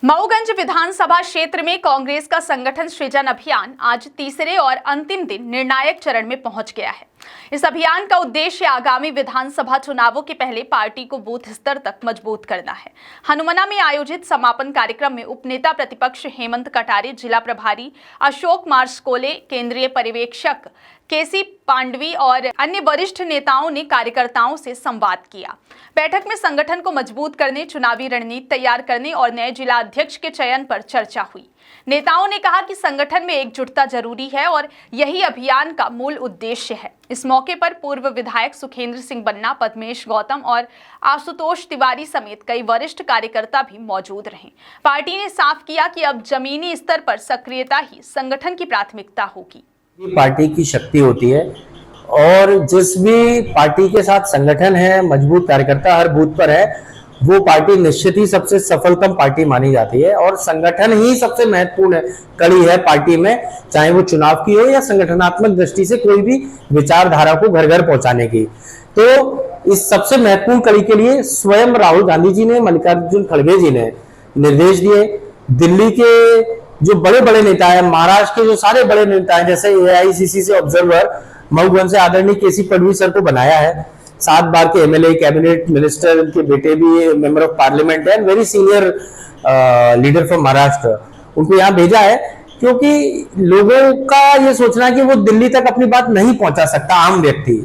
मऊगंज विधानसभा क्षेत्र में कांग्रेस का संगठन सृजन अभियान आज तीसरे और अंतिम दिन निर्णायक चरण में पहुंच गया है। इस अभियान का उद्देश्य आगामी विधानसभा चुनावों के पहले पार्टी को बूथ स्तर तक मजबूत करना है। हनुमना में आयोजित समापन कार्यक्रम में उपनेता प्रतिपक्ष हेमंत कटारे, जिला प्रभारी अशोक मार्सकोले, केंद्रीय पर्यवेक्षक केसी पांडवी और अन्य वरिष्ठ नेताओं ने कार्यकर्ताओं से संवाद किया। बैठक में संगठन को मजबूत करने, चुनावी रणनीति तैयार करने और नए जिला अध्यक्ष के चयन पर चर्चा हुई। नेताओं ने कहा कि संगठन में एकजुटता जरूरी है और यही अभियान का मूल उद्देश्य है। इस मौके पर पूर्व विधायक सुखेंद्र सिंह बन्ना, पद्मेश गौतम और आशुतोष तिवारी समेत कई वरिष्ठ कार्यकर्ता भी मौजूद रहे। पार्टी ने साफ किया कि अब जमीनी स्तर पर सक्रियता ही संगठन की प्राथमिकता होगी। पार्टी की शक्ति होती है और जिस भी पार्टी के साथ संगठन है, मजबूत कार्यकर्ता हर बूथ पर है, वो पार्टी निश्चित ही सबसे सफलतम पार्टी मानी जाती है। और संगठन ही सबसे महत्वपूर्ण कड़ी है पार्टी में, चाहे वो चुनाव की हो या संगठनात्मक दृष्टि से कोई भी विचारधारा को घर घर पहुंचाने की। तो इस सबसे महत्वपूर्ण कड़ी के लिए स्वयं राहुल गांधी जी ने, मल्लिकार्जुन खड़गे जी ने निर्देश दिए। दिल्ली के जो बड़े बड़े नेता हैं, महाराष्ट्र के जो सारे बड़े नेता हैं, जैसे AICC से ऑब्जर्वर मऊगंज से आदरणीय केसी पांडवी सर को बनाया है। 7 बार के MLA, कैबिनेट मिनिस्टर के बेटे भी मेंबर ऑफ पार्लियामेंट है, very senior leader from Maharashtra. उनको यहाँ भेजा है क्योंकि लोगों का ये सोचना कि वो दिल्ली तक अपनी बात नहीं पहुंचा सकता आम व्यक्ति,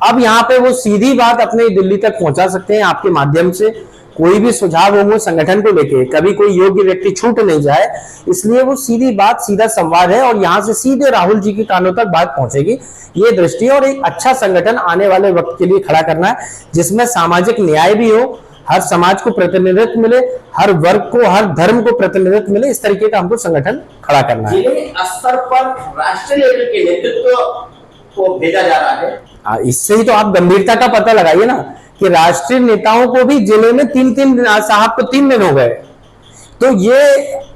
अब यहाँ पे वो सीधी बात अपने दिल्ली तक पहुंचा सकते हैं आपके माध्यम से। कोई भी सुझाव हो संगठन को लेके, कभी कोई योग्य व्यक्ति छूट नहीं जाए, इसलिए वो सीधी बात, सीधा संवाद है और यहाँ से सीधे राहुल जी के कानों तक बात पहुंचेगी, ये दृष्टि। और एक अच्छा संगठन आने वाले वक्त के लिए खड़ा करना है जिसमें सामाजिक न्याय भी हो, हर समाज को प्रतिनिधित्व मिले, हर वर्ग को, हर धर्म को प्रतिनिधित्व मिले, इस तरीके का हमको संगठन खड़ा करना है। जिले स्तर पर राष्ट्रीय लेवल के नेतृत्व को भेजा जा रहा है। इससे ही तो आप गंभीरता का पता लगाइए ना कि राष्ट्रीय नेताओं को भी जिले में 3-3 साहब को 3 दिन हो गए। तो ये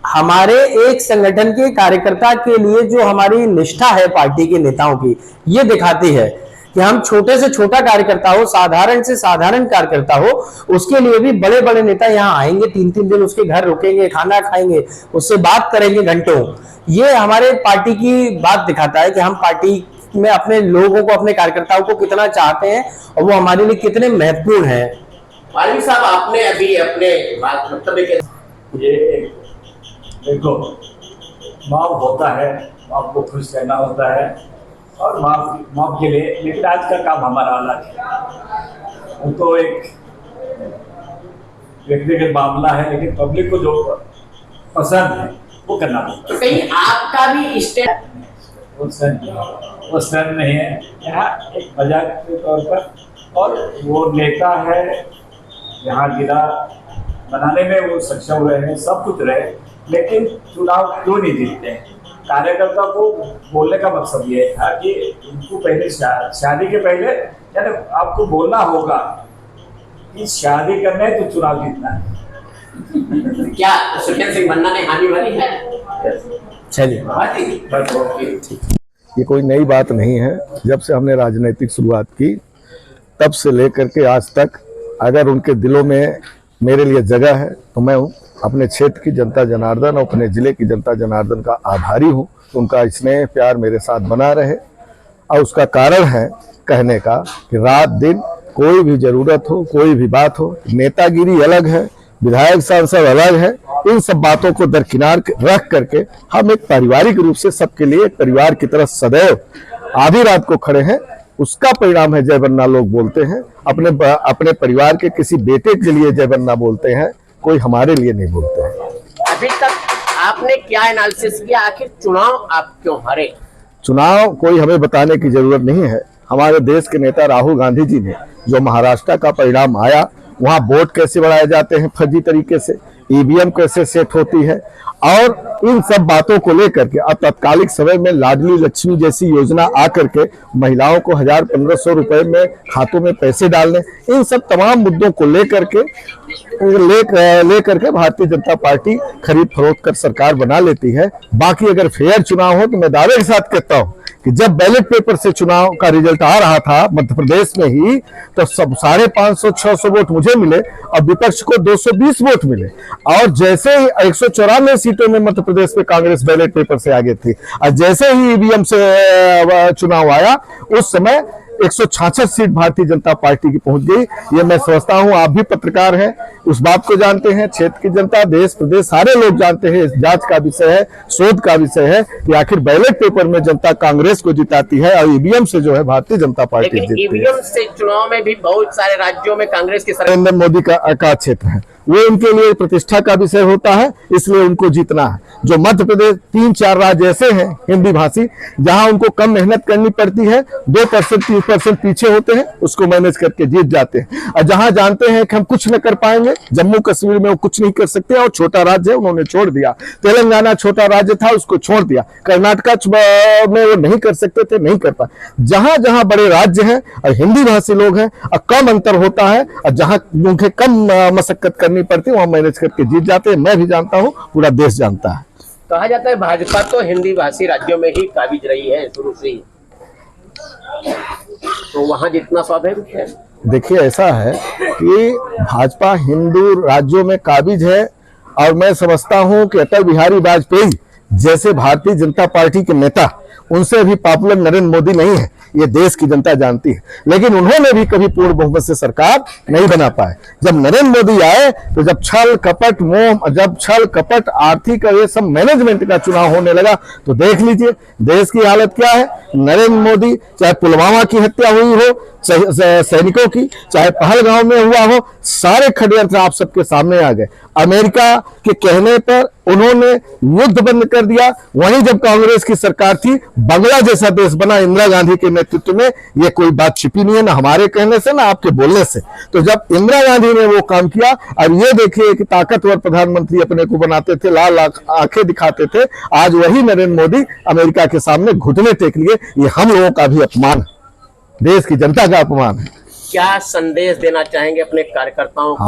हमारे एक संगठन के कार्यकर्ता के लिए जो हमारी निष्ठा है पार्टी के नेताओं की, ये दिखाती है कि हम छोटे से छोटा कार्यकर्ता हो, साधारण से साधारण कार्यकर्ता हो, उसके लिए भी बड़े बड़े नेता यहाँ आएंगे, 3-3 दिन उसके घर रुकेंगे, खाना खाएंगे, उससे बात करेंगे घंटों। ये हमारे पार्टी की बात दिखाता है कि हम पार्टी में अपने लोगों को, अपने कार्यकर्ताओं को कितना चाहते हैं और वो हमारे लिए कितने महत्वपूर्ण हैं। पालवी साहब, आपने अभी अपने वक्तव्य के ये देखो, माफ होता है, माफ को खुश करना होता है और माफ के लिए, लेकिन आज का काम हमारा अलग है। वो तो एक व्यक्तिगत मामला है, लेकिन पब्लिक को जो पसंद है वो करना पड़ता है। कहीं आपका भी स्टैंड वो स्टैंड नहीं है, यहाँ एक मजाक के तौर पर। और वो नेता है, यहाँ जिला बनाने में वो सक्षम रहे हैं, सब कुछ रहे, लेकिन चुनाव क्यों नहीं जीतते हैं? कार्यकर्ता को बोलने का मकसद ये था कि उनको पहले शादी के पहले, यानी आपको बोलना होगा कि शादी करना है तो चुनाव जीतना है। क्या सुखेंद्र सिंह बन्ना ने हामी भरी है? चलिए, ये कोई नई बात नहीं है। जब से हमने राजनीतिक शुरुआत की तब से लेकर के आज तक, अगर उनके दिलों में मेरे लिए जगह है तो मैं अपने क्षेत्र की जनता जनार्दन और अपने जिले की जनता जनार्दन का आभारी हूँ। उनका स्नेह प्यार मेरे साथ बना रहे और उसका कारण है कहने का कि रात दिन कोई भी जरूरत हो, कोई भी बात हो, नेतागिरी अलग है, विधायक सांसद अलग है, इन सब बातों को दरकिनार रख करके हम एक पारिवारिक रूप से सबके लिए एक परिवार की तरह सदैव आधी रात को खड़े हैं। उसका परिणाम है जय बन्ना लोग बोलते हैं। अपने परिवार के किसी बेटे के लिए जय बन्ना बोलते हैं, कोई हमारे लिए नहीं बोलते हैं। अभी तक आपने क्या एनालिसिस किया, आखिर चुनाव आप क्यों हारे? चुनाव कोई हमें बताने की जरूरत नहीं है। हमारे देश के नेता राहुल गांधी जी ने जो महाराष्ट्र का परिणाम आया, वहाँ वोट कैसे बढ़ाए जाते हैं फर्जी तरीके से, EVM कैसे सेट होती है, और इन सब बातों को लेकर के अब तत्कालिक समय में लाडली लक्ष्मी जैसी योजना आकर के महिलाओं को 1000-1500 रुपए में खातों में पैसे डालने, इन सब तमाम मुद्दों को लेकर के भारतीय जनता पार्टी खरीद फरोख्त कर सरकार बना लेती है। बाकी अगर फेयर चुनाव हो तो मैं दावे के साथ कहता हूं कि जब बैलेट पेपर से चुनाव का रिजल्ट आ रहा था मध्य प्रदेश में ही, तो सब 550-600 वोट मुझे मिले और विपक्ष को 220 वोट मिले। और जैसे ही 194 सीटों में मध्य प्रदेश में कांग्रेस बैलेट पेपर से आगे थी, और जैसे ही ईवीएम से चुनाव आया उस समय 166 सीट भारतीय जनता पार्टी की पहुंच गई। ये मैं समझता हूं, आप भी पत्रकार हैं, उस बात को जानते हैं, क्षेत्र की जनता, देश प्रदेश सारे लोग जानते हैं, इस जांच का विषय है, शोध का विषय है कि आखिर बैलेट पेपर में जनता कांग्रेस को जिताती है और ईवीएम से जो है भारतीय जनता पार्टी जीतती है। लेकिन ईवीएम से चुनाव में भी बहुत सारे राज्यों में कांग्रेस की सरकार, नरेंद्र मोदी का क्षेत्र है, वो उनके लिए प्रतिष्ठा का विषय होता है, इसलिए उनको जीतना है। जो मध्य प्रदेश 3-4 राज्य ऐसे हैं हिंदी भाषी जहां उनको कम मेहनत करनी पड़ती है, 2% 3% पीछे होते हैं, उसको मैनेज करके जीत जाते हैं। और जहां जानते हैं कि हम कुछ न कर पाएंगे, जम्मू कश्मीर में वो कुछ नहीं कर सकते और छोटा राज्य है, उन्होंने छोड़ दिया। तेलंगाना छोटा राज्य था, उसको छोड़ दिया। कर्नाटका में वो नहीं कर सकते थे, नहीं कर पाए। जहां जहां बड़े राज्य हैं और हिंदी भाषी लोग हैं और कम अंतर होता है और जहां उनके कम मशक्कत करनी पड़ती है वहां मैनेज करके जीत जाते हैं। मैं भी जानता हूं, पूरा देश जानता है। कहा जाता है भाजपा तो हिंदी भाषी राज्यों में ही काबिज रही है शुरू से ही, तो वहां जितना स्वाभाविक है। देखिए ऐसा है कि भाजपा हिंदू राज्यों में काबिज है और मैं समझता हूं कि अटल बिहारी वाजपेयी जैसे भारतीय जनता पार्टी के नेता, उनसे भी पॉपुलर नरेंद्र मोदी नहीं है, ये देश की जनता जानती है। लेकिन उन्होंने भी कभी पूर्ण बहुमत से सरकार नहीं बना पाए। जब नरेंद्र मोदी आए तो जब छल कपट मोह, जब छल कपट आर्थिक और ये सब मैनेजमेंट का चुनाव होने लगा तो देख लीजिए देश की हालत क्या है। नरेंद्र मोदी, चाहे पुलवामा की हत्या हुई हो सैनिकों की, चाहे पहलगांव में हुआ हो, सारे षड्यंत्र आप सबके सामने आ गए। अमेरिका के कहने पर उन्होंने युद्ध बंद कर दिया। वहीं जब कांग्रेस की सरकार थी, बांग्ला जैसा देश बना इंदिरा गांधी के नेतृत्व में। ये कोई बात छिपी नहीं है, ना हमारे कहने से ना आपके बोलने से। तो जब इंदिरा गांधी ने वो काम किया, अब ये देखिए कि ताकतवर प्रधानमंत्री अपने को बनाते थे, लाल आंखें दिखाते थे, आज वही नरेंद्र मोदी अमेरिका के सामने घुटने टेक लिए। ये हम लोगों का भी अपमान है, देश की जनता का अपमान है। क्या संदेश देना चाहेंगे अपने कार्यकर्ताओं को?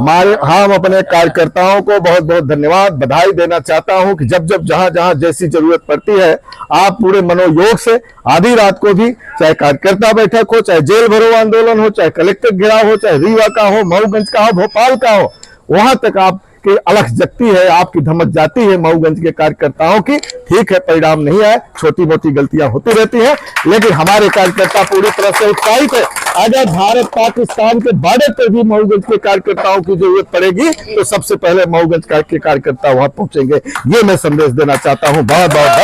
हम अपने कार्यकर्ताओं को बहुत बहुत धन्यवाद, बधाई देना चाहता हूं कि जब जब जहां जहां जैसी जरूरत पड़ती है, आप पूरे मनोयोग से आधी रात को भी, चाहे कार्यकर्ता बैठक हो, चाहे जेल भरो आंदोलन हो, चाहे कलेक्टर घेराव हो, चाहे रीवा का हो, मऊगंज का हो, भोपाल का हो, वहां तक आप की अलख जगती है, आपकी धमक जाती है मऊगंज के कार्यकर्ताओं की। ठीक है, परिणाम नहीं आए, छोटी मोटी गलतियां होती रहती हैं, लेकिन हमारे कार्यकर्ता पूरी तरह से उत्साहित है। अगर भारत पाकिस्तान के बॉर्डर पर भी मऊगंज के कार्यकर्ताओं की जरूरत पड़ेगी तो सबसे पहले मऊगंज के कार्यकर्ता वहां पहुंचेंगे। ये मैं संदेश देना चाहता हूं। बहुत बहुत